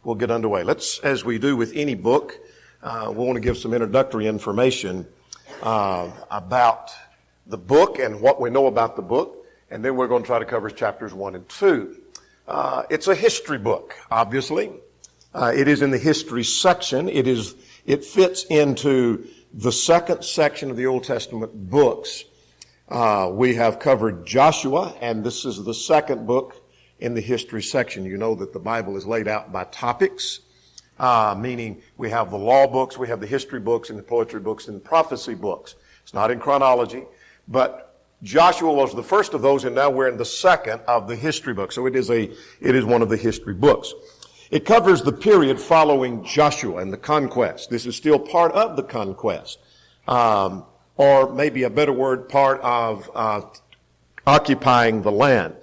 we'll get underway. Let's, as we do with any book, we want to give some introductory information about the book and what we know about the book, and then we're going to try to cover chapters 1 and 2. It's a history book, obviously. It is in the history section. It fits into the second section of the Old Testament books. We have covered Joshua, and this is the second book in the history section. You know that the Bible is laid out by topics, meaning we have the law books, we have the history books, and the poetry books, and the prophecy books. It's not in chronology, but Joshua was the first of those, and now we're in the second of the history books. So it is one of the history books. It covers the period following Joshua and the conquest. This is still part of the conquest, or maybe a better word, part of occupying the land.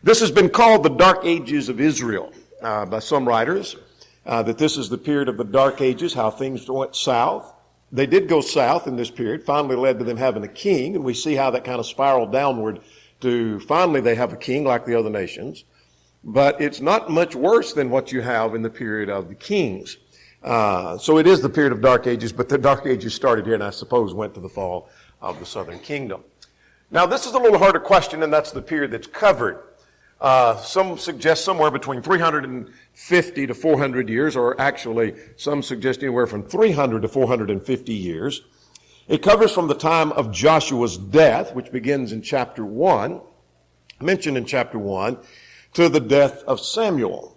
This has been called the Dark Ages of Israel by some writers, that this is the period of the Dark Ages, how things went south. They did go south in this period, finally led to them having a king, and we see how that kind of spiraled downward to finally they have a king like the other nations. But it's not much worse than what you have in the period of the kings. So it is the period of Dark Ages, but the Dark Ages started here and I suppose went to the fall of the southern kingdom. Now this is a little harder question, and that's the period that's covered. Some suggest somewhere between 350 to 400 years, or actually some suggest anywhere from 300 to 450 years. It covers from the time of Joshua's death, which begins in chapter 1, mentioned in chapter 1, to the death of Samuel.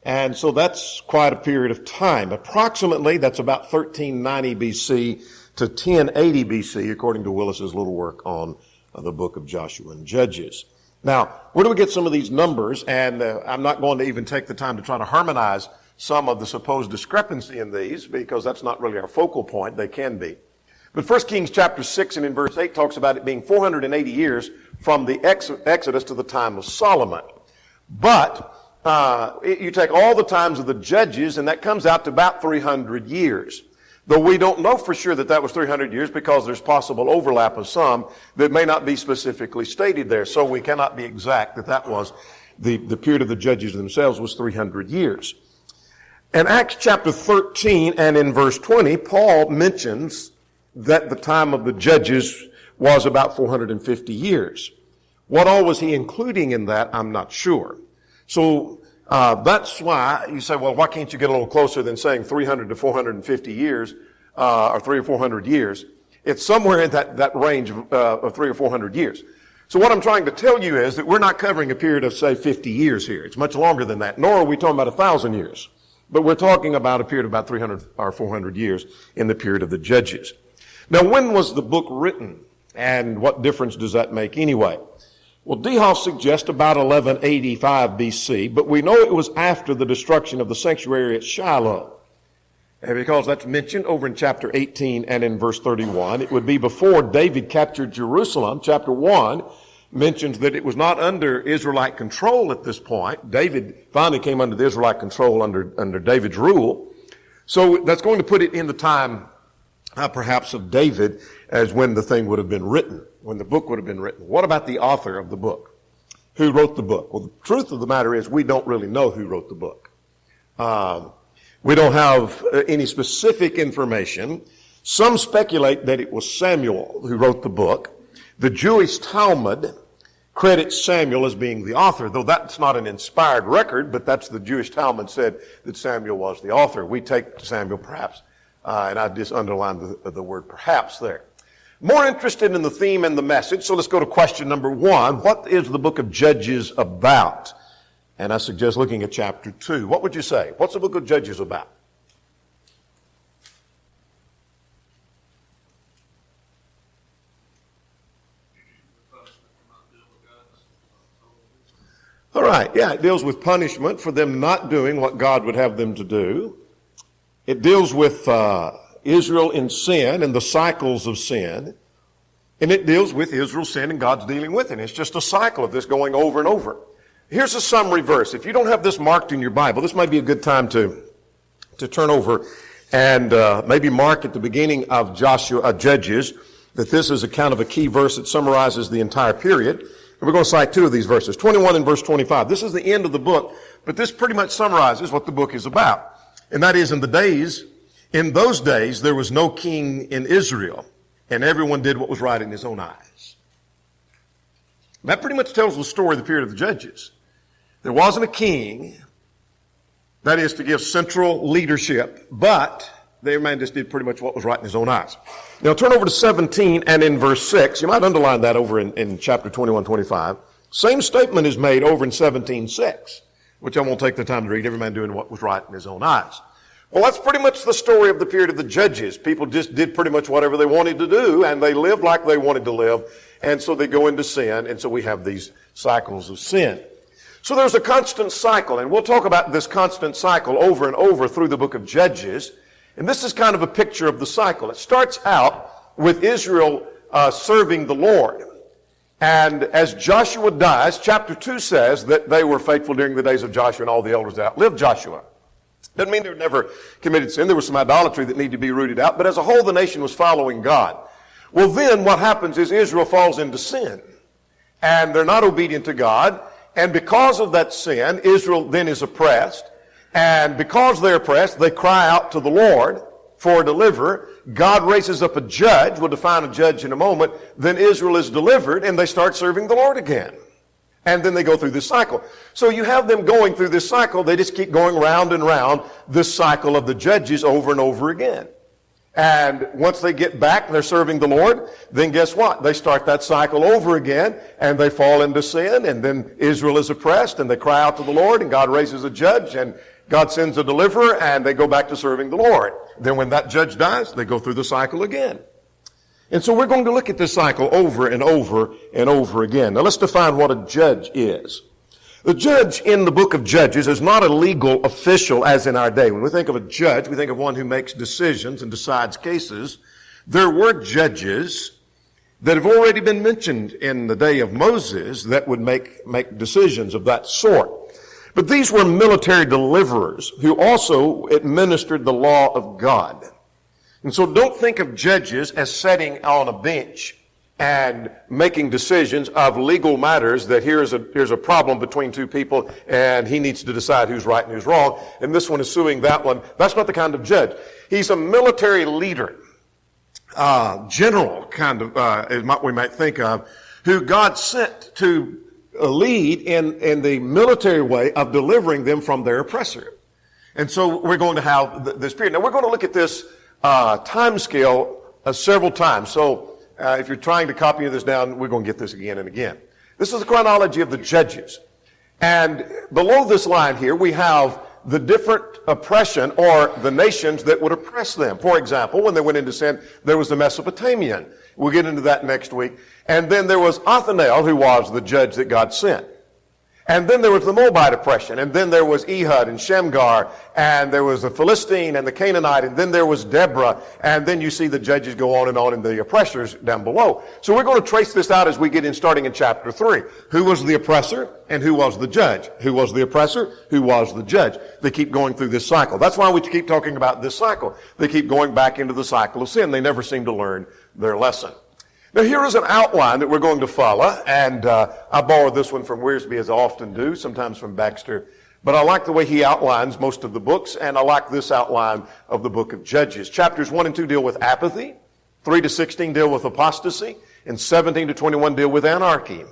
And so that's quite a period of time. Approximately, that's about 1390 BC to 1080 BC, according to Willis's little work on the book of Joshua and Judges. Now, where do we get some of these numbers? And I'm not going to even take the time to try to harmonize some of the supposed discrepancy in these, because that's not really our focal point. They can be. But 1 Kings chapter 6 and in verse 8 talks about it being 480 years from the Exodus to the time of Solomon. But you take all the times of the judges, and that comes out to about 300 years. Though we don't know for sure that was 300 years, because there's possible overlap of some that may not be specifically stated there. So we cannot be exact that was the period of the judges themselves was 300 years. In Acts chapter 13 and in verse 20, Paul mentions that the time of the judges was about 450 years. What all was he including in that, I'm not sure. So that's why you say, well, why can't you get a little closer than saying 300 to 450 years, or 300 or 400 years? It's somewhere in that range of 300 or 400 years. So what I'm trying to tell you is that we're not covering a period of, say, 50 years here. It's much longer than that. Nor are we talking about 1,000 years. But we're talking about a period of about 300 or 400 years in the period of the Judges. Now, when was the book written? And what difference does that make anyway? Well, DeHaas suggests about 1185 BC, but we know it was after the destruction of the sanctuary at Shiloh. And because that's mentioned over in chapter 18 and in verse 31, it would be before David captured Jerusalem. Chapter 1 mentions that it was not under Israelite control at this point. David finally came under the Israelite control under David's rule. So that's going to put it in the time, perhaps, of David as when the thing would have been written, when the book would have been written. What about the author of the book? Who wrote the book? Well, the truth of the matter is we don't really know who wrote the book. We don't have any specific information. Some speculate that it was Samuel who wrote the book. The Jewish Talmud credits Samuel as being the author, though that's not an inspired record, but that's the Jewish Talmud said that Samuel was the author. We take Samuel perhaps, and I just underlined the word perhaps there. More interested in the theme and the message, so let's go to question number 1. What is the book of Judges about? And I suggest looking at chapter 2. What would you say? What's the book of Judges about? All right, yeah, it deals with punishment for them not doing what God would have them to do. It deals with Israel in sin and the cycles of sin. And it deals with Israel's sin and God's dealing with it. It's just a cycle of this going over and over. Here's a summary verse. If you don't have this marked in your Bible, this might be a good time to turn over and maybe mark at the beginning of Judges that this is a kind of a key verse that summarizes the entire period. And we're going to cite two of these verses, 21 and verse 25. This is the end of the book, but this pretty much summarizes what the book is about. And that is, in those days, there was no king in Israel, and everyone did what was right in his own eyes. That pretty much tells the story of the period of the Judges. There wasn't a king, that is to give central leadership, but the man just did pretty much what was right in his own eyes. Now turn over to 17 and in verse 6. You might underline that over in chapter 21, 25. Same statement is made over in 17:6, which I won't take the time to read. Every man doing what was right in his own eyes. Well, that's pretty much the story of the period of the Judges. People just did pretty much whatever they wanted to do, and they lived like they wanted to live, and so they go into sin, and so we have these cycles of sin. So there's a constant cycle, and we'll talk about this constant cycle over and over through the book of Judges. And this is kind of a picture of the cycle. It starts out with Israel serving the Lord. And as Joshua dies, chapter 2 says that they were faithful during the days of Joshua and all the elders that outlived Joshua. Doesn't mean they never committed sin. There was some idolatry that needed to be rooted out. But as a whole, the nation was following God. Well, then what happens is Israel falls into sin. And they're not obedient to God. And because of that sin, Israel then is oppressed. And because they're oppressed, they cry out to the Lord for a deliverer. God raises up a judge. We'll define a judge in a moment. Then Israel is delivered, and they start serving the Lord again. And then they go through this cycle. So you have them going through this cycle. They just keep going round and round this cycle of the judges over and over again. And once they get back, they're serving the Lord, then guess what? They start that cycle over again, and they fall into sin, and then Israel is oppressed, and they cry out to the Lord, and God raises a judge, and God sends a deliverer, and they go back to serving the Lord. Then when that judge dies, they go through the cycle again. And so we're going to look at this cycle over and over and over again. Now let's define what a judge is. The judge in the book of Judges is not a legal official as in our day. When we think of a judge, we think of one who makes decisions and decides cases. There were judges that have already been mentioned in the day of Moses that would make decisions of that sort. But these were military deliverers who also administered the law of God. And so don't think of judges as sitting on a bench and making decisions of legal matters that here's a problem between two people and he needs to decide who's right and who's wrong. And this one is suing that one. That's not the kind of judge. He's a military leader, general kind of, is what we might think of, who God sent to lead in the military way of delivering them from their oppressor. And so we're going to have this period. Now we're going to look at this time scale several times. So if you're trying to copy this down, we're going to get this again and again. This is the chronology of the judges. And below this line here, we have the different oppression or the nations that would oppress them. For example, when they went into sin, there was the Mesopotamian. We'll get into that next week. And then there was Othniel, who was the judge that God sent. And then there was the Moabite oppression, and then there was Ehud and Shamgar, and there was the Philistine and the Canaanite, and then there was Deborah, and then you see the judges go on and the oppressors down below. So we're going to trace this out as we get in, starting in chapter 3. Who was the oppressor and who was the judge? Who was the oppressor? Who was the judge? They keep going through this cycle. That's why we keep talking about this cycle. They keep going back into the cycle of sin. They never seem to learn their lesson. Now here is an outline that we're going to follow, and I borrowed this one from Wiersbe as I often do, sometimes from Baxter, but I like the way he outlines most of the books, and I like this outline of the book of Judges. Chapters 1 and 2 deal with apathy, 3 to 16 deal with apostasy, and 17 to 21 deal with anarchy.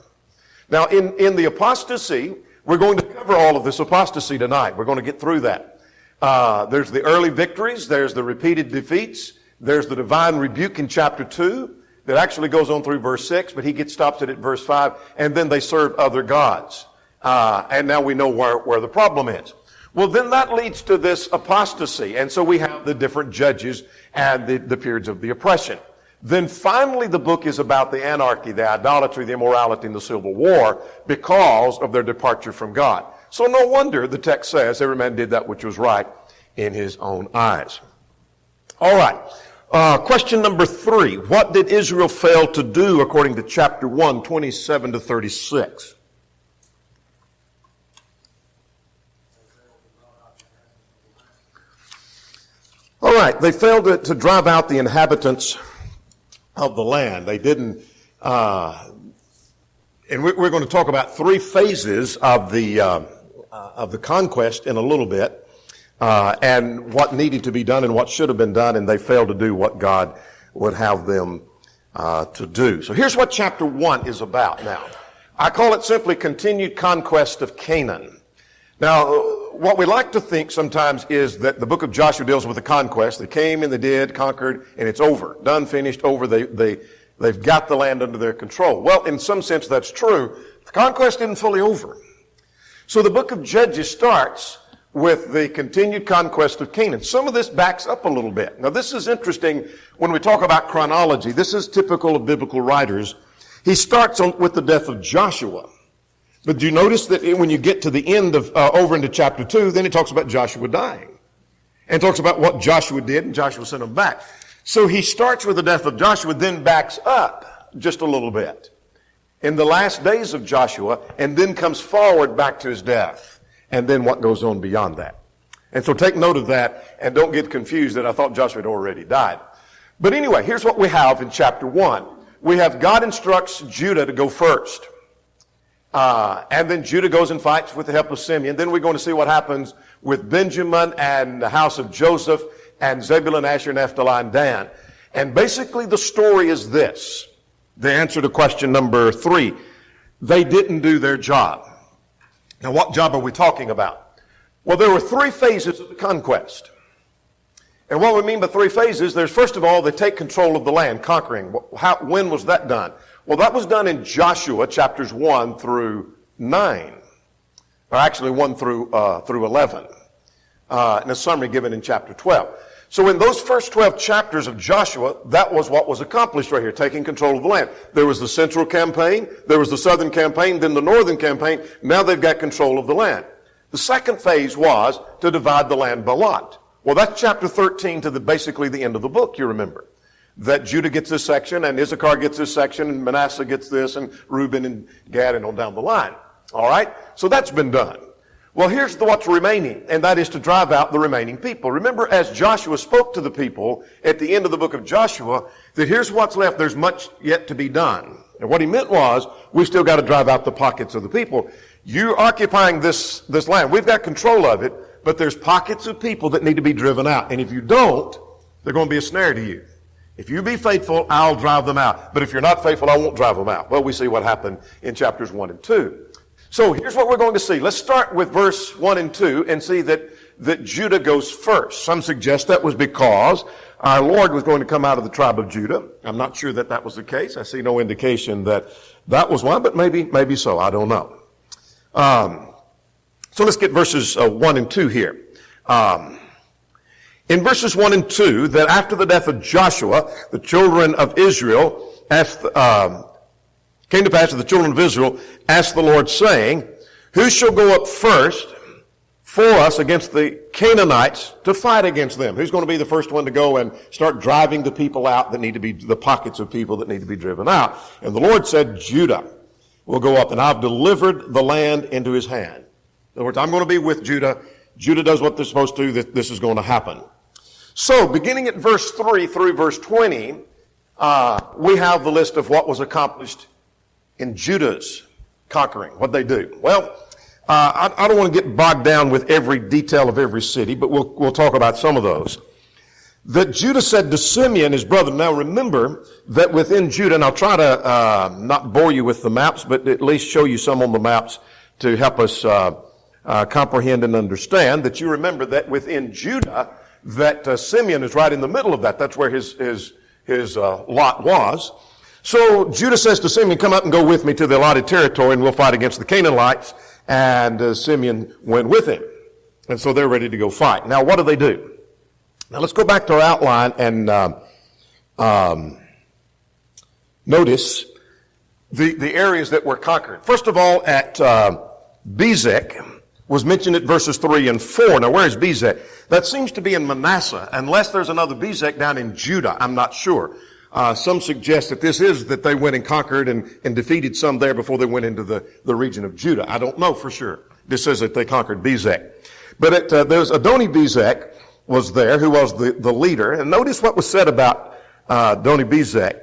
Now in the apostasy, we're going to cover all of this apostasy tonight. We're going to get through that. There's the early victories, there's the repeated defeats, there's the divine rebuke in chapter 2, that actually goes on through verse 6, but he stops it at verse 5, and then they serve other gods. And now we know where the problem is. Well, then that leads to this apostasy, and so we have the different judges and the periods of the oppression. Then finally the book is about the anarchy, the idolatry, the immorality, and the civil war because of their departure from God. So no wonder the text says every man did that which was right in his own eyes. All right. Question number 3. What did Israel fail to do according to chapter 1, 27 to 36? All right. They failed to drive out the inhabitants of the land. They didn't And we're going to talk about three phases of the conquest in a little bit, and what needed to be done and what should have been done, and they failed to do what God would have them to do. So here's what chapter 1 is about now. I call it simply continued conquest of Canaan. Now, what we like to think sometimes is that the book of Joshua deals with the conquest. They came and they did, conquered, and it's over. Done, finished, over. They've got the land under their control. Well, in some sense that's true. The conquest isn't fully over. So the book of Judges starts with the continued conquest of Canaan. Some of this backs up a little bit. Now, this is interesting when we talk about chronology. This is typical of biblical writers. He starts with the death of Joshua. But do you notice that when you get to the end of, over into chapter 2, then it talks about Joshua dying. And talks about what Joshua did, and Joshua sent him back. So he starts with the death of Joshua, then backs up just a little bit in the last days of Joshua, and then comes forward back to his death. And then what goes on beyond that. And so take note of that, and don't get confused that I thought Joshua had already died. But anyway, here's what we have in chapter 1. We have God instructs Judah to go first. And then Judah goes and fights with the help of Simeon. Then we're going to see what happens with Benjamin and the house of Joseph and Zebulun, Asher, Naphtali, and Dan. And basically the story is this. The answer to question number 3. They didn't do their job. Now what job are we talking about? Well, there were 3 phases of the conquest. And what we mean by 3 phases, there's first of all, they take control of the land, conquering. When was that done? Well, that was done in Joshua chapters 1 through 9. Or actually 1 through 11. And a summary given in chapter 12. So in those first 12 chapters of Joshua, that was what was accomplished right here, taking control of the land. There was the central campaign, there was the southern campaign, then the northern campaign. Now they've got control of the land. The second phase was to divide the land by lot. Well, that's chapter 13 to basically the end of the book, you remember. That Judah gets this section, and Issachar gets this section, and Manasseh gets this, and Reuben and Gad, and on down the line. All right? So that's been done. Well, here's what's remaining, and that is to drive out the remaining people. Remember, as Joshua spoke to the people at the end of the book of Joshua, that here's what's left. There's much yet to be done. And what he meant was, we still got to drive out the pockets of the people. You're occupying this land. We've got control of it, but there's pockets of people that need to be driven out. And if you don't, they're going to be a snare to you. If you be faithful, I'll drive them out. But if you're not faithful, I won't drive them out. Well, we see what happened in chapters 1 and 2. So here's what we're going to see. Let's start with verse 1 and 2 and see that Judah goes first. Some suggest that was because our Lord was going to come out of the tribe of Judah. I'm not sure that was the case. I see no indication that was why, but maybe so. I don't know. So let's get verses 1 and 2 here. In verses 1 and 2, that after the death of Joshua, the children of Israel came to pass that the children of Israel asked the Lord, saying, who shall go up first for us against the Canaanites to fight against them? Who's going to be the first one to go and start driving the people out that need to be, the pockets of people that need to be driven out? And the Lord said, Judah will go up, and I've delivered the land into his hand. In other words, I'm going to be with Judah. Judah does what they're supposed to do. This is going to happen. So, beginning at verse 3 through verse 20, we have the list of what was accomplished in Judah's conquering, what they do. Well, I don't want to get bogged down with every detail of every city, but we'll talk about some of those. That Judah said to Simeon, his brother. Now remember that within Judah, and I'll try to not bore you with the maps, but at least show you some on the maps to help us comprehend and understand, that you remember that within Judah, that Simeon is right in the middle of that. That's where his lot was. So Judah says to Simeon, come up and go with me to the allotted territory, and we'll fight against the Canaanites. And Simeon went with him. And so they're ready to go fight. Now, what do? Now, let's go back to our outline and notice the areas that were conquered. First of all, at Bezek was mentioned at verses 3 and 4. Now, where is Bezek? That seems to be in Manasseh, unless there's another Bezek down in Judah. I'm not sure. Some suggest that this is that they went and conquered and defeated some there before they went into the region of Judah. I don't know for sure. This says that they conquered Bezek. But there's Adoni-Bezek was there, who was the leader. And notice what was said about Adoni-Bezek.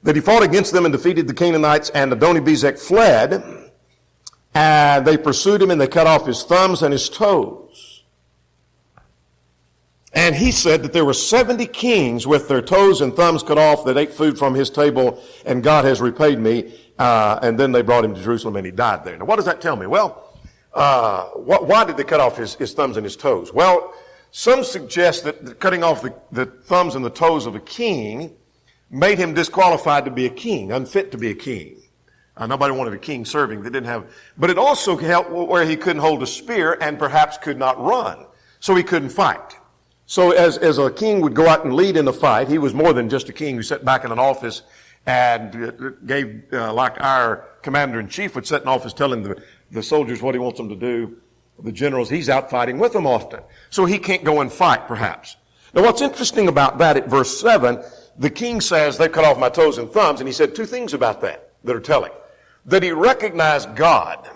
that he fought against them and defeated the Canaanites, and Adoni-Bezek fled, and they pursued him, and they cut off his thumbs and his toes. And he said that there were 70 kings with their toes and thumbs cut off that ate food from his table, and God has repaid me. And then they brought him to Jerusalem, and he died there. Now, what does that tell me? Well, why did they cut off his thumbs and his toes? Well, some suggest that cutting off the thumbs and the toes of a king made him disqualified to be a king, unfit to be a king. Nobody wanted a king serving. They didn't have, but it also helped where he couldn't hold a spear and perhaps could not run. So he couldn't fight. So as a king would go out and lead in a fight, he was more than just a king who sat back in an office and gave, like our commander-in-chief would sit in office telling the soldiers what he wants them to do. The generals, he's out fighting with them often. So he can't go and fight, perhaps. Now what's interesting about that at verse 7, the king says, they cut off my toes and thumbs, and he said two things about that are telling. That he recognized God,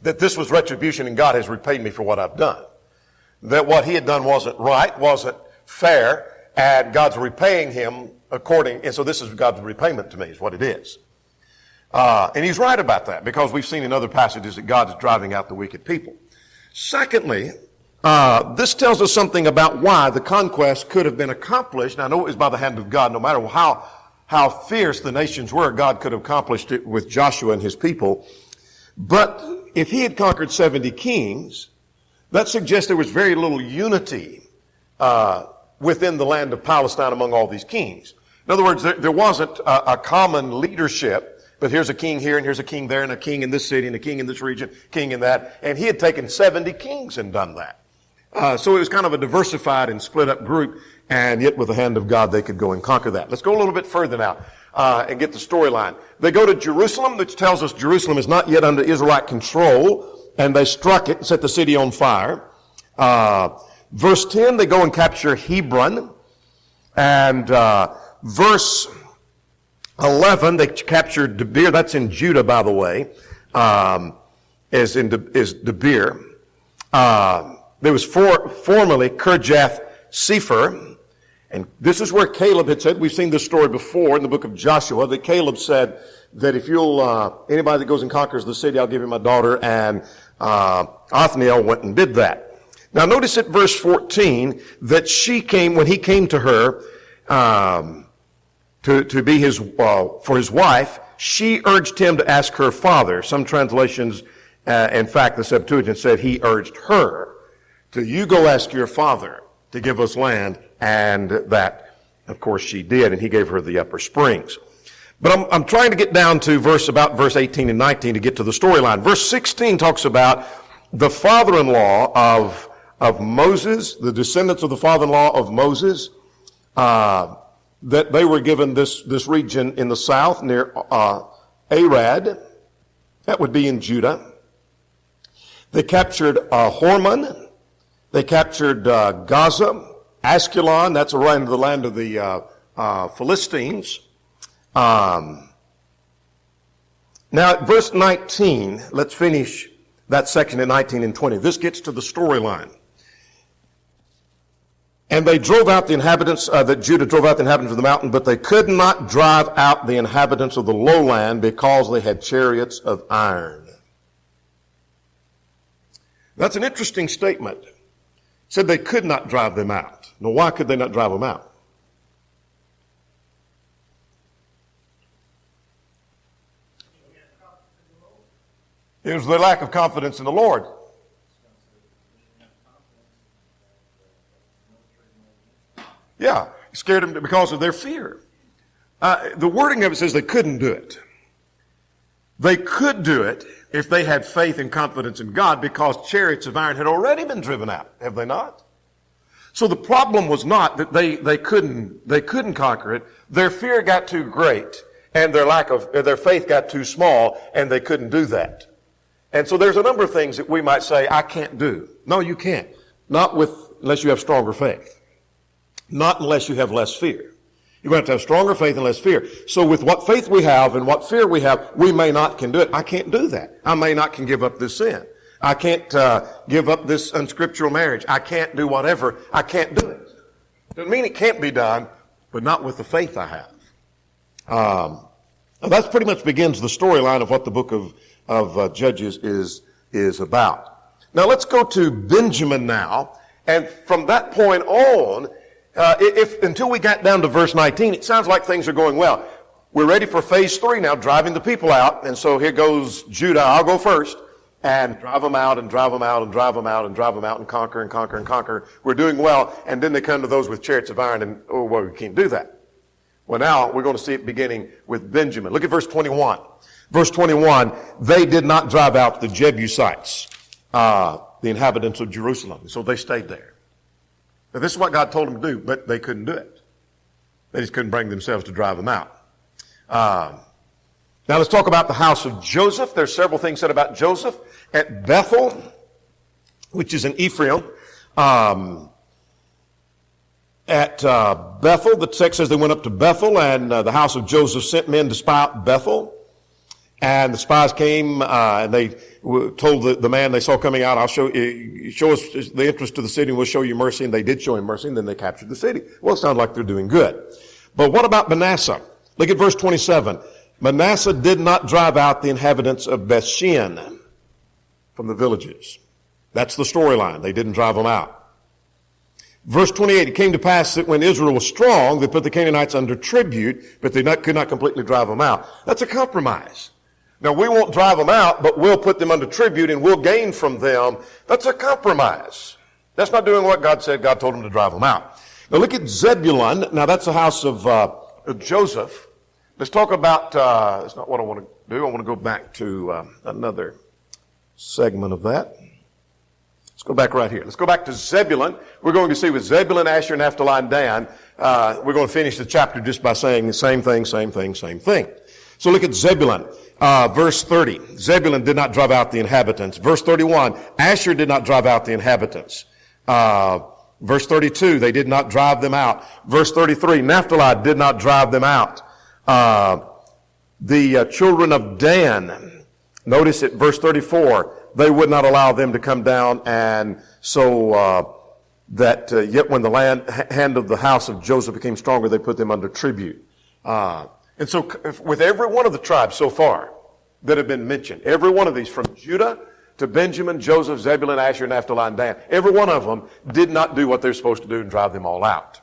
that this was retribution and God has repaid me for what I've done. That what he had done wasn't right, wasn't fair, and God's repaying him according, and so this is God's repayment to me, is what it is. And he's right about that, because we've seen in other passages that God is driving out the wicked people. Secondly, this tells us something about why the conquest could have been accomplished. Now, I know it was by the hand of God. No matter how fierce the nations were, God could have accomplished it with Joshua and his people. But if he had conquered 70 kings, that suggests there was very little unity within the land of Palestine among all these kings. In other words, there wasn't a common leadership. But here's a king here, and here's a king there, and a king in this city, and a king in this region, king in that. And he had taken 70 kings and done that. So it was kind of a diversified and split up group, and yet with the hand of God they could go and conquer that. Let's go a little bit further now and get the storyline. They go to Jerusalem, which tells us Jerusalem is not yet under Israelite control, and they struck it and set the city on fire. Verse 10, they go and capture Hebron. And verse 11, they captured Debir. That's in Judah, by the way, is Debir. There was formerly Kirjath Sepher. And this is where Caleb had said, we've seen this story before in the book of Joshua, that Caleb said that if you'll, anybody that goes and conquers the city, I'll give you my daughter. And Othniel went and did that. Now notice at verse 14 that when he came to her, to be his, for his wife, she urged him to ask her father. Some translations, in fact, the Septuagint said he urged her to, you go ask your father to give us land. And that, of course, she did, and he gave her the upper springs. But I'm trying to get down to verse 18 and 19 to get to the storyline. Verse 16 talks about the father-in-law of Moses, the descendants of the father-in-law of Moses, that they were given this region in the south near Arad. That would be in Judah. They captured Hormon. They captured Gaza, Askelon. That's around the land of the Philistines. Now at verse 19, let's finish that section in 19 and 20. This gets to the storyline. And they drove out the inhabitants, that Judah drove out the inhabitants of the mountain, but they could not drive out the inhabitants of the lowland because they had chariots of iron. That's an interesting statement. It said they could not drive them out. Now, why could they not drive them out? It was their lack of confidence in the Lord. Yeah, it scared them because of their fear. The wording of it says they couldn't do it. They could do it if they had faith and confidence in God, because chariots of iron had already been driven out, have they not? So the problem was not that they couldn't conquer it. Their fear got too great, and their faith got too small, and they couldn't do that. And so there's a number of things that we might say, I can't do. No, you can't. Unless you have stronger faith. Not unless you have less fear. You're going to have stronger faith and less fear. So with what faith we have and what fear we have, we may not can do it. I can't do that. I may not can give up this sin. I can't give up this unscriptural marriage. I can't do whatever. I can't do it. Doesn't mean it can't be done, but not with the faith I have. That pretty much begins the storyline of what the book of Judges is about. Now let's go to Benjamin now. And from that point on, until we got down to verse 19, it sounds like things are going well. We're ready for phase 3 now, driving the people out. And so here goes Judah. I'll go first. And drive them out and drive them out and drive them out and drive them out and conquer and conquer and conquer. We're doing well. And then they come to those with chariots of iron and, oh, well, we can't do that. Well, now we're going to see it beginning with Benjamin. Look at verse 21. Verse 21, they did not drive out the Jebusites, the inhabitants of Jerusalem. So they stayed there. Now, this is what God told them to do, but they couldn't do it. They just couldn't bring themselves to drive them out. Now let's talk about the house of Joseph. There's several things said about Joseph. At Bethel, which is in Ephraim, at Bethel, the text says they went up to Bethel, and the house of Joseph sent men to spy out Bethel. And the spies came, and they told the man they saw coming out, show us the entrance to the city, and we'll show you mercy. And they did show him mercy, and then they captured the city. Well, it sounds like they're doing good. But what about Manasseh? Look at verse 27. Manasseh did not drive out the inhabitants of Bethshean from the villages. That's the storyline. They didn't drive them out. Verse 28, it came to pass that when Israel was strong, they put the Canaanites under tribute, but they could not completely drive them out. That's a compromise. Now, we won't drive them out, but we'll put them under tribute and we'll gain from them. That's a compromise. That's not doing what God said. God told them to drive them out. Now, look at Zebulun. Now, that's the house of Joseph. Let's talk about, that's not what I want to do. I want to go back to another segment of that. Let's go back right here. Let's go back to Zebulun. We're going to see with Zebulun, Asher, Naphtali, and Dan. We're going to finish the chapter just by saying the same thing, same thing, same thing. So look at Zebulun, verse 30. Zebulun did not drive out the inhabitants. Verse 31, Asher did not drive out the inhabitants. Verse 32, they did not drive them out. Verse 33, Naphtali did not drive them out. The children of Dan, notice at verse 34, they would not allow them to come down, and so yet when the hand of the house of Joseph became stronger, they put them under tribute. And so with every one of the tribes so far that have been mentioned, every one of these from Judah to Benjamin, Joseph, Zebulun, Asher, Naphtali, and Dan, every one of them did not do what they're supposed to do and drive them all out.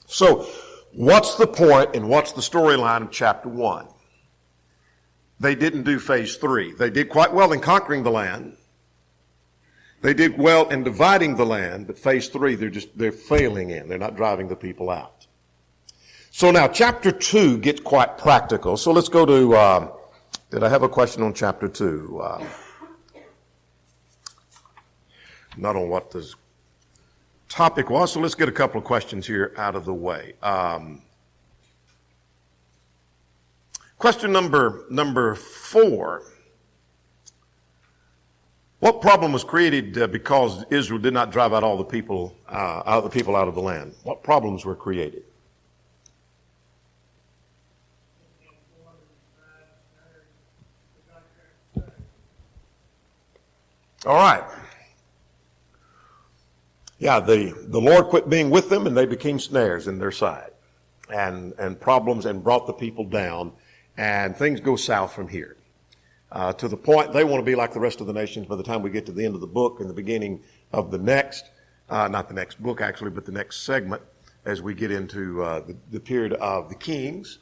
So what's the point and what's the storyline of chapter 1? They didn't do phase 3. They did quite well in conquering the land. They did well in dividing the land, but phase 3, they're failing in. They're not driving the people out. So now chapter 2 gets quite practical. So let's go to, did I have a question on chapter 2? Not on what the topic was, so let's get a couple of questions here out of the way. Question number 4. What problem was created because Israel did not drive out all the people out of the land? What problems were created? All right. Yeah, the Lord quit being with them and they became snares in their side and problems and brought the people down, and things go south from here. To the point they want to be like the rest of the nations by the time we get to the end of the book and the beginning of the next, not the next book actually, but the next segment as we get into the period of the kings.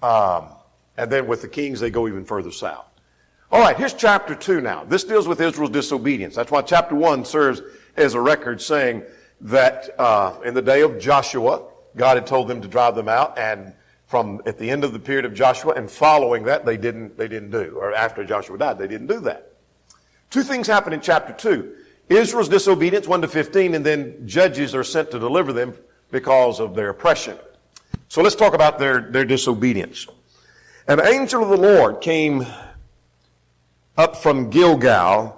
And then with the kings, they go even further south. All right, here's chapter 2 now. This deals with Israel's disobedience. That's why chapter 1 serves as a record saying that in the day of Joshua, God had told them to drive them out, and from at the end of the period of Joshua and following that, they didn't do, or after Joshua died, they didn't do that. 2 things happen in chapter 2. Israel's disobedience, 1 to 15, and then judges are sent to deliver them because of their oppression. So let's talk about their disobedience. An angel of the Lord came up from Gilgal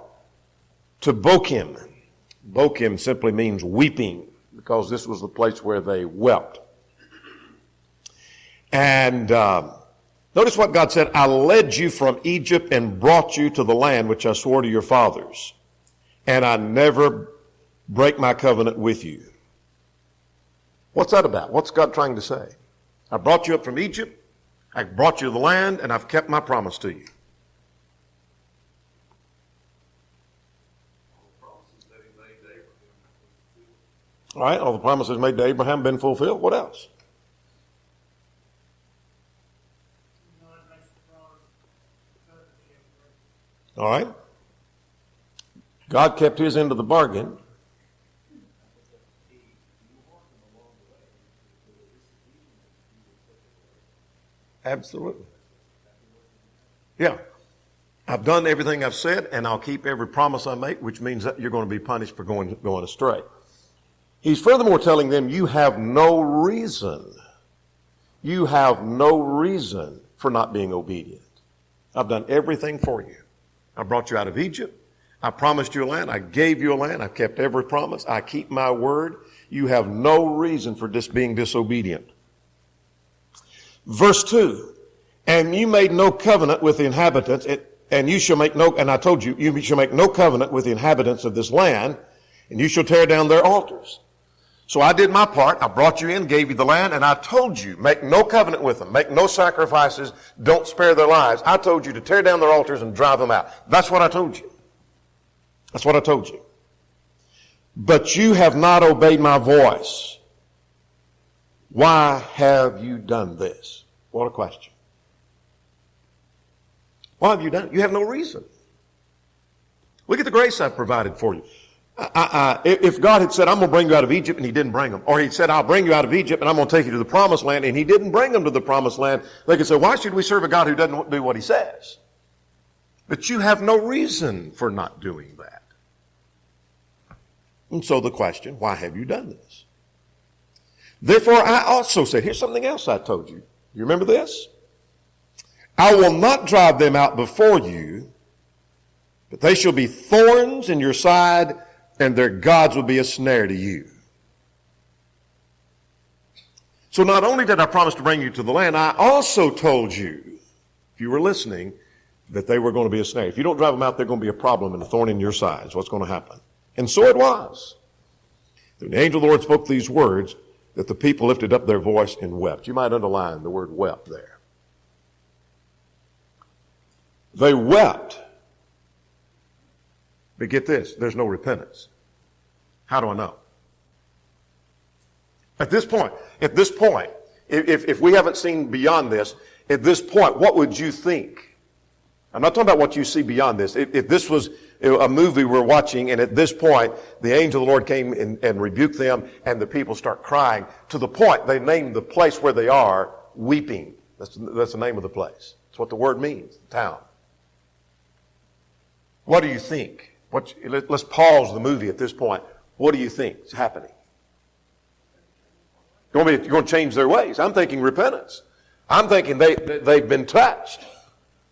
to Bochim. Bochim simply means weeping, because this was the place where they wept. And notice what God said, I led you from Egypt and brought you to the land which I swore to your fathers, and I never break my covenant with you. What's that about? What's God trying to say? I brought you up from Egypt. I brought you to the land, and I've kept my promise to you. All right, all the promises made to Abraham have been fulfilled. What else? All right. God kept his end of the bargain. Absolutely. Yeah. I've done everything I've said, and I'll keep every promise I make, which means that you're going to be punished for going astray. He's furthermore telling them, you have no reason for not being obedient. I've done everything for you. I brought you out of Egypt. I promised you a land. I gave you a land. I've kept every promise. I keep my word. You have no reason for being disobedient. Verse 2, and you made no covenant with the inhabitants, and I told you, you shall make no covenant with the inhabitants of this land, and you shall tear down their altars. So I did my part. I brought you in, gave you the land, and I told you, make no covenant with them. Make no sacrifices. Don't spare their lives. I told you to tear down their altars and drive them out. That's what I told you. That's what I told you. But you have not obeyed my voice. Why have you done this? What a question. Why have you done it? You have no reason. Look at the grace I've provided for you. If God had said, I'm going to bring you out of Egypt, and he didn't bring them, or he said, I'll bring you out of Egypt and I'm going to take you to the promised land, and he didn't bring them to the promised land, they could say, why should we serve a God who doesn't do what he says? But you have no reason for not doing that. And so the question, why have you done this? Therefore, I also said, here's something else I told you. You remember this? I will not drive them out before you, but they shall be thorns in your side, and their gods will be a snare to you. So not only did I promise to bring you to the land, I also told you, if you were listening, that they were going to be a snare. If you don't drive them out, they're going to be a problem and a thorn in your side. What's going to happen? And so it was. When the angel of the Lord spoke these words, that the people lifted up their voice and wept. You might underline the word wept there. They wept. But get this, there's no repentance. How do I know? At this point, if we haven't seen beyond this, at this point, what would you think? I'm not talking about what you see beyond this. If this was a movie we're watching, and at this point, the angel of the Lord came and rebuked them, and the people start crying, to the point they named the place where they are Weeping. That's the name of the place. That's what the word means, the town. What do you think? Let's pause the movie at this point. What do you think is happening? You're going to change their ways. I'm thinking repentance. I'm thinking they've been touched.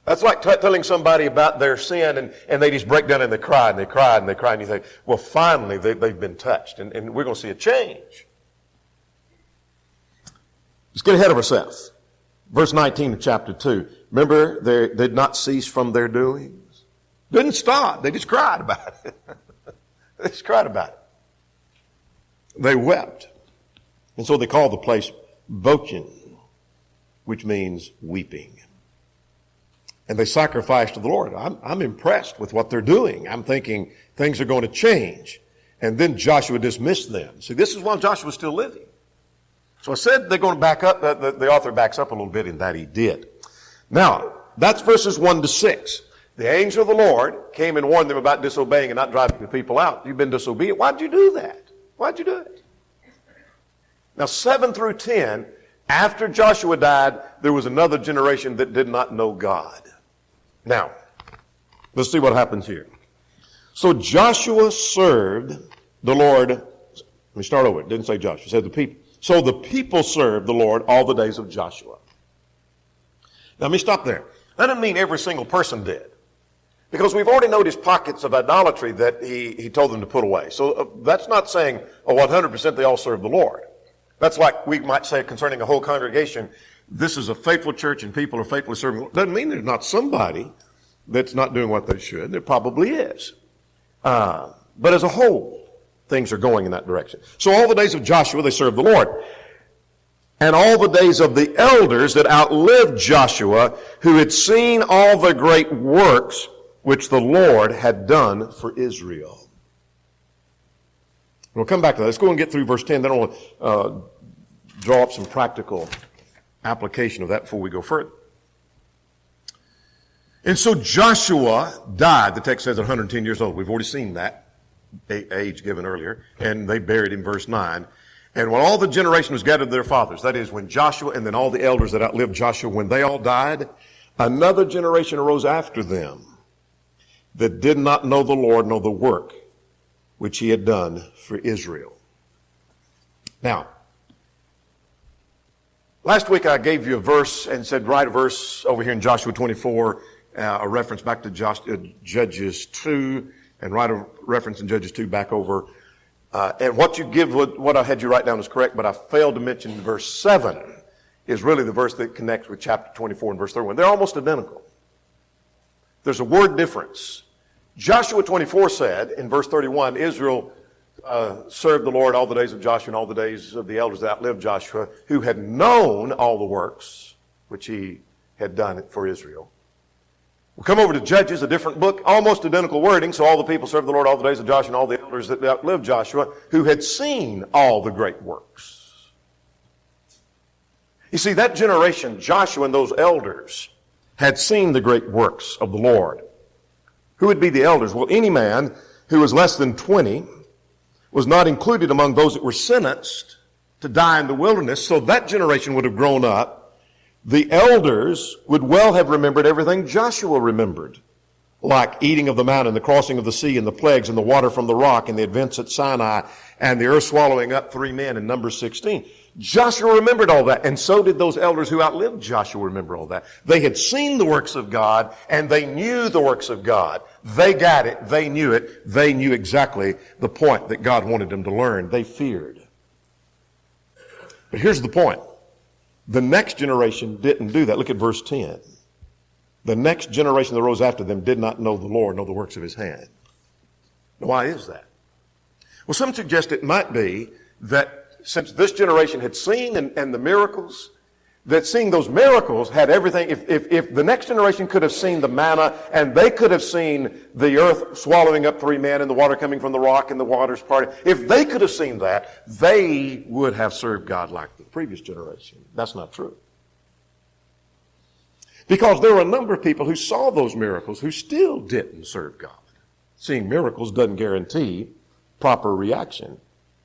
That's like telling somebody about their sin, and they just break down and they cry and they cry and they cry, and you think, well, finally they've been touched, and we're going to see a change. Let's get ahead of ourselves. Verse 19 of chapter 2. Remember, they did not cease from their doings. Didn't stop. They just cried about it. They just cried about it. They wept. And so they called the place Bochim, which means weeping. And they sacrificed to the Lord. I'm impressed with what they're doing. I'm thinking things are going to change. And then Joshua dismissed them. See, this is while Joshua's still living. So I said they're going to back up. The author backs up a little bit in that he did. Now, that's verses 1 to 6. The angel of the Lord came and warned them about disobeying and not driving the people out. You've been disobedient. Why'd you do that? Why'd you do it? Now, 7 through 10, after Joshua died, there was another generation that did not know God. Now, let's see what happens here. So Joshua served the Lord. Let me start over. It didn't say Joshua. It said the people. So the people served the Lord all the days of Joshua. Now, let me stop there. That doesn't mean every single person did. Because we've already noticed pockets of idolatry that he told them to put away. So that's not saying, 100% they all serve the Lord. That's like we might say concerning a whole congregation, this is a faithful church and people are faithfully serving the Lord. Doesn't mean there's not somebody that's not doing what they should. There probably is. But as a whole, things are going in that direction. So all the days of Joshua, they served the Lord. and all the days of the elders that outlived Joshua, who had seen all the great works which the Lord had done for Israel. We'll come back to that. Let's go and get through verse 10. Then I'll draw up some practical application of that before we go further. And so Joshua died, the text says, at 110 years old. We've already seen that age given earlier. And they buried him, verse 9. And when all the generation was gathered to their fathers, that is, when Joshua and then all the elders that outlived Joshua, when they all died, another generation arose after them that did not know the Lord nor the work which he had done for Israel. Now, last week I gave you a verse and said write a verse over here in Joshua 24, a reference back to Judges 2, and write a reference in Judges 2 back over. And what you give, what I had you write down is correct, but I failed to mention verse 7 is really the verse that connects with chapter 24 and verse 31. They're almost identical. There's a word difference. Joshua 24 said in verse 31, Israel served the Lord all the days of Joshua and all the days of the elders that outlived Joshua, who had known all the works which he had done for Israel. We'll come over to Judges, a different book, almost identical wording. So all the people served the Lord all the days of Joshua and all the elders that outlived Joshua, who had seen all the great works. You see, that generation, Joshua and those elders, had seen the great works of the Lord. Who would be the elders? Well, any man who was less than 20 was not included among those that were sentenced to die in the wilderness. So that generation would have grown up. The elders would well have remembered everything Joshua remembered, like eating of the mountain, the crossing of the sea, and the plagues, and the water from the rock, and the events at Sinai, and the earth swallowing up 3 men in Numbers 16. Joshua remembered all that, and so did those elders who outlived Joshua remember all that. They had seen the works of God, and they knew the works of God. They got it. They knew it. They knew exactly the point that God wanted them to learn. They feared. But here's the point. The next generation didn't do that. Look at verse 10. The next generation that rose after them did not know the Lord, nor the works of his hand. Now, why is that? Well, some suggest it might be that since this generation had seen and the miracles, that seeing those miracles had everything. If the next generation could have seen the manna and they could have seen the earth swallowing up 3 men and the water coming from the rock and the waters parting, if they could have seen that, they would have served God like the previous generation. That's not true. Because there were a number of people who saw those miracles who still didn't serve God. Seeing miracles doesn't guarantee proper reaction.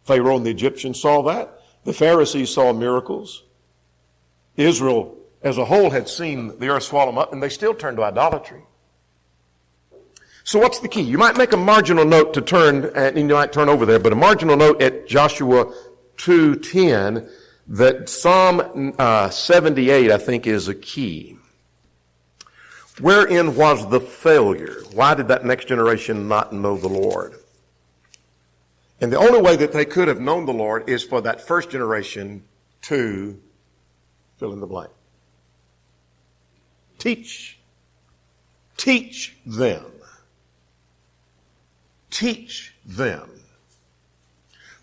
Pharaoh and the Egyptians saw that. The Pharisees saw miracles. Israel as a whole had seen the earth swallow them up, and they still turned to idolatry. So what's the key? You might make a marginal note to turn, and you might turn over there, but a marginal note at Joshua 2:10 that Psalm 78, I think, is a key. Wherein was the failure? Why did that next generation not know the Lord? And the only way that they could have known the Lord is for that first generation to fill in the blank. Teach them. Teach them.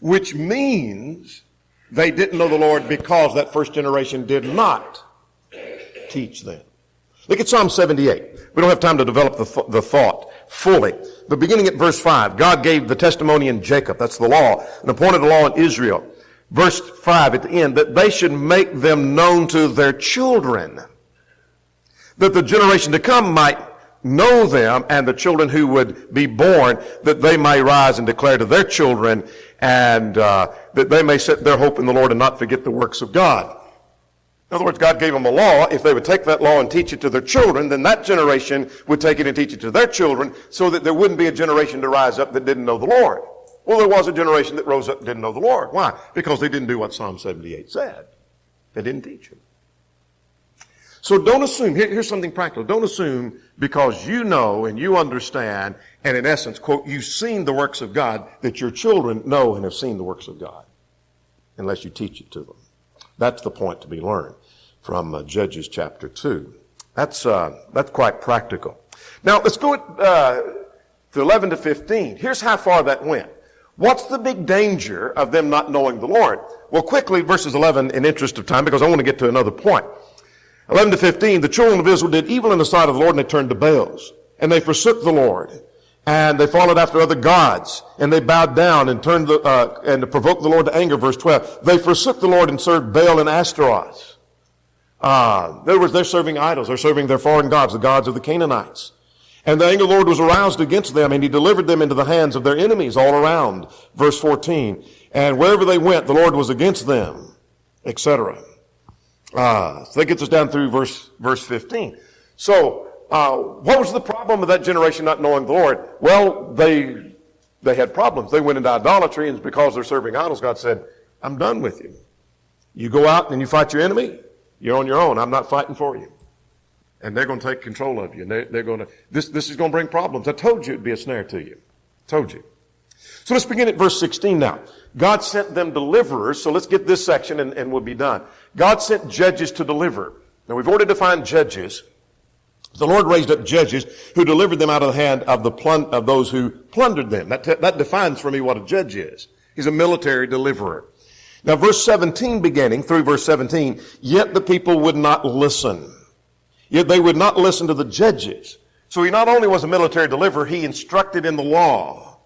Which means they didn't know the Lord because that first generation did not teach them. Look at Psalm 78. We don't have time to develop the thought fully. But beginning at verse 5, God gave the testimony in Jacob, that's the law, and appointed a law in Israel. Verse 5 at the end, that they should make them known to their children, that the generation to come might know them, and the children who would be born, that they may rise and declare to their children, and that they may set their hope in the Lord and not forget the works of God. In other words, God gave them a law. If they would take that law and teach it to their children, then that generation would take it and teach it to their children, so that there wouldn't be a generation to rise up that didn't know the Lord. Well, there was a generation that rose up and didn't know the Lord. Why? Because they didn't do what Psalm 78 said. They didn't teach him. So don't assume, here's something practical. Don't assume because you know and you understand, and in essence, quote, you've seen the works of God, that your children know and have seen the works of God, unless you teach it to them. That's the point to be learned from Judges chapter 2. That's quite practical. Now, let's go to 11 to 15. Here's how far that went. What's the big danger of them not knowing the Lord? Well, quickly, verses 11, in interest of time, because I want to get to another point. 11 to 15, the children of Israel did evil in the sight of the Lord, and they turned to Baals. And they forsook the Lord. And they followed after other gods. And they bowed down and turned and provoked the Lord to anger, verse 12. They forsook the Lord and served Baal and Ashtaroth. In other words, they're serving idols. They're serving their foreign gods, the gods of the Canaanites. And the anger of the Lord was aroused against them, and he delivered them into the hands of their enemies all around. Verse 14. And wherever they went, the Lord was against them, etc. So that gets us down through verse 15. So, what was the problem of that generation not knowing the Lord? Well, they had problems. They went into idolatry, and because they're serving idols, God said, I'm done with you. You go out and you fight your enemy, you're on your own. I'm not fighting for you. And they're going to take control of you. And they're going to, this is going to bring problems. I told you it'd be a snare to you. Told you. So let's begin at verse 16 now. God sent them deliverers. So let's get this section and we'll be done. God sent judges to deliver. Now we've already defined judges. The Lord raised up judges who delivered them out of the hand of those who plundered them. That defines for me what a judge is. He's a military deliverer. Now verse 17 beginning through verse 17, yet the people would not listen. Yet they would not listen to the judges. So he not only was a military deliverer, he instructed in the law.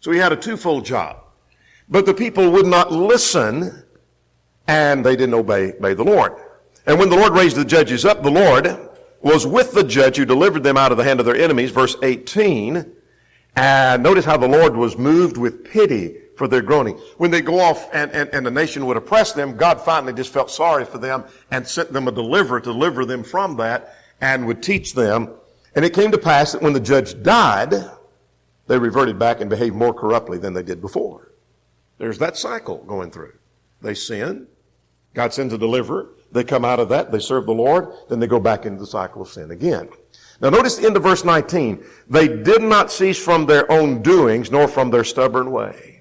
So he had a twofold job. But the people would not listen, and they didn't obey the Lord. And when the Lord raised the judges up, the Lord was with the judge who delivered them out of the hand of their enemies, verse 18. And notice how the Lord was moved with pity for their groaning. When they go off and the nation would oppress them, God finally just felt sorry for them and sent them a deliverer to deliver them from that and would teach them. And it came to pass that when the judge died, they reverted back and behaved more corruptly than they did before. There's that cycle going through. They sin. God sends a deliverer. They come out of that. They serve the Lord. Then they go back into the cycle of sin again. Now notice the end of verse 19. They did not cease from their own doings, nor from their stubborn way.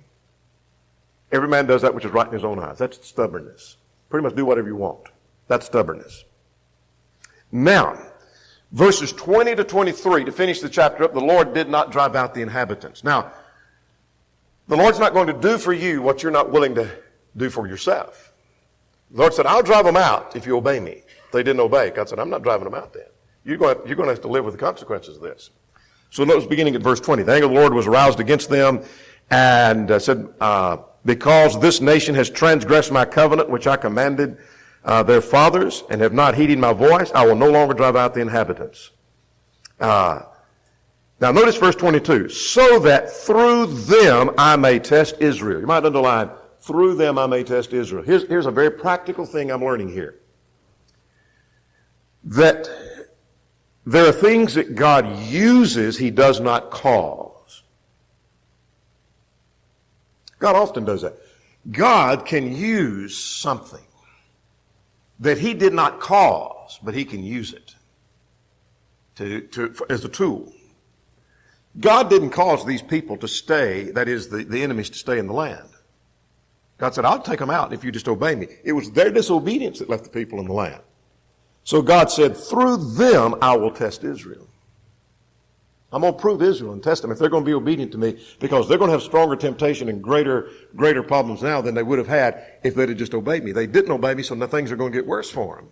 Every man does that which is right in his own eyes. That's stubbornness. Pretty much do whatever you want. That's stubbornness. Now, verses 20 to 23, to finish the chapter up, the Lord did not drive out the inhabitants. Now, the Lord's not going to do for you what you're not willing to do for yourself. The Lord said, I'll drive them out if you obey me. They didn't obey. God said, I'm not driving them out then. You're going to have to live with the consequences of this. So notice beginning at verse 20. The anger of the Lord was aroused against them and said, because this nation has transgressed my covenant, which I commanded their fathers, and have not heeded my voice, I will no longer drive out the inhabitants. Now notice verse 22. So that through them I may test Israel. You might underline, through them I may test Israel. Here's a very practical thing I'm learning here. That there are things that God uses, he does not cause. God often does that. God can use something that he did not cause, but he can use it as a tool. God didn't cause these people to stay, that is, the enemies to stay in the land. God said, I'll take them out if you just obey me. It was their disobedience that left the people in the land. So God said, through them I will test Israel. I'm going to prove Israel and test them if they're going to be obedient to me, because they're going to have stronger temptation and greater problems now than they would have had if they'd have just obeyed me. They didn't obey me, so now things are going to get worse for them.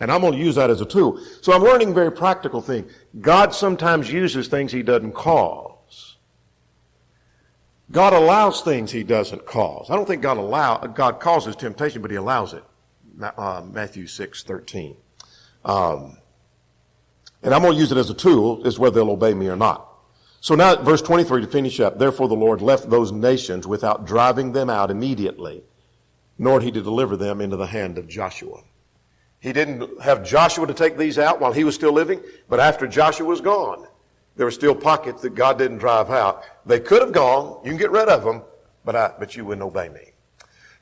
And I'm going to use that as a tool. So I'm learning a very practical thing. God sometimes uses things he doesn't cause. God allows things he doesn't cause. I don't think God causes temptation, but he allows it. Matthew 6:13. And I'm going to use it as a tool, is whether they'll obey me or not. So now at verse 23 to finish up, therefore the Lord left those nations without driving them out immediately, nor did he deliver them into the hand of Joshua. He didn't have Joshua to take these out while he was still living, but after Joshua was gone, there were still pockets that God didn't drive out. They could have gone, you can get rid of them, but you wouldn't obey me.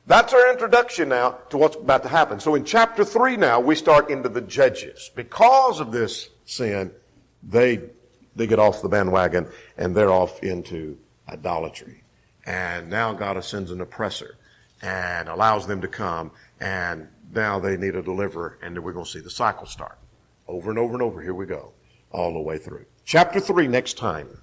That's our introduction now to what's about to happen. So in chapter 3 now, we start into the judges. Because of this sin, they get off the bandwagon and they're off into idolatry. And now God sends an oppressor and allows them to come, and now they need a deliverer, and then we're going to see the cycle start. Over and over and over, here we go, all the way through. Chapter 3 next time.